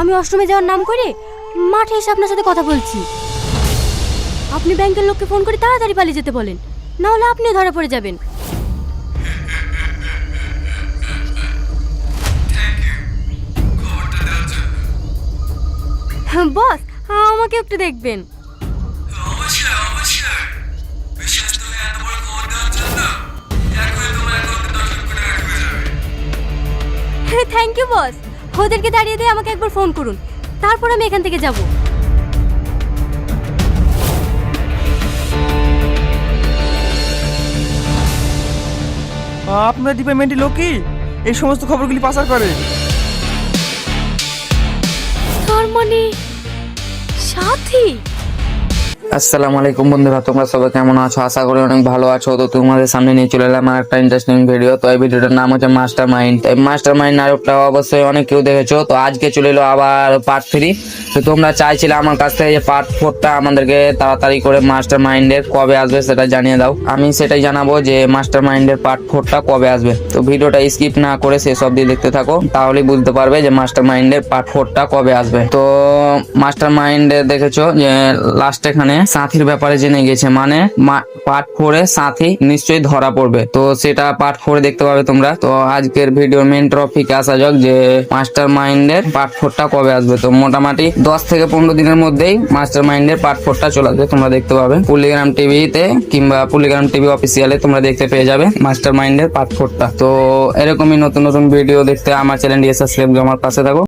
আমি অষ্টমে যাওয়ার নাম করে মাঠে এসে আপনার সাথে কথা বলছি। আপনি ব্যাংকের লোককে ফোন করে তাড়াতাড়ি পালিয়ে যেতে বলেন, না হলে আপনিও ধরা পড়ে যাবেন। বস, আমাকে একটু দেখবেন। Thank you boss. ওদেরকে দাঁড়িয়ে দিয়ে আমাকে একবার ফোন করুন, তারপর আমি এখান থেকে যাব। আপনার ডিপার্টমেন্টের লোকই এই সমস্ত খবরগুলি পাচার করে। তার মানে সাথী। আসসালামু আলাইকুম বন্ধুরা, তোমরা সবাই কেমন আছো? আশা করি অনেক ভালো আছো। তো তোমাদের সামনে নিয়ে চলে এলাম একটা ইন্টারেস্টিং ভিডিও। তো এই ভিডিওটার নাম হচ্ছে মাস্টার মাইন্ড। এই মাস্টার মাইন্ড নাটকটা অবশ্যই অনেক কেউ দেখেছো। তো আজকে চলে এলো আবার পার্ট 3। তো তোমরা চাইছিলে আমার কাছ থেকে যে পার্ট 4টা আমাদেরকে তাড়াতাড়ি করে মাস্টার মাইন্ডের কবে আসবে সেটা জানিয়ে দাও। আমি সেটাই জানাবো যে মাস্টার মাইন্ডের পার্ট 4টা কবে আসবে। তো ভিডিওটা স্কিপ না করে শেষ অবধি দেখতে থাকো, তাহলেই বুঝতে পারবে যে মাস্টার মাইন্ডের পার্ট 4টা কবে আসবে। তো মাস্টার মাইন্ডে দেখেছো যে লাস্ট এখানে সাথীর ব্যাপারে জেনে গেছে, মানে পার্ট 4-এ সাথী নিশ্চয়ই ধরা পড়বে। তো সেটা পার্ট 4-এ দেখতে পাবে তোমরা। তো আজকের ভিডিওর মেন টপিকে আসা যাক যে মাস্টার মাইন্ডের পার্ট 4টা কবে আসবে। তো মোটামুটি 10 থেকে 15 দিনের মধ্যেই মাস্টার মাইন্ডের পার্ট 4টা চলে আসবে, তোমরা দেখতে পাবে পল্লিগ্রাম টিভিতে কিংবা পল্লিগ্রাম টিভি অফিসিয়ালে তোমরা দেখতে পেয়ে যাবে মাস্টার মাইন্ডের পার্ট 4টা। তো এরকমই নতুন নতুন ভিডিও দেখতে আমার চ্যানেলটি সাবস্ক্রাইব করে আমার পাশে থাকো।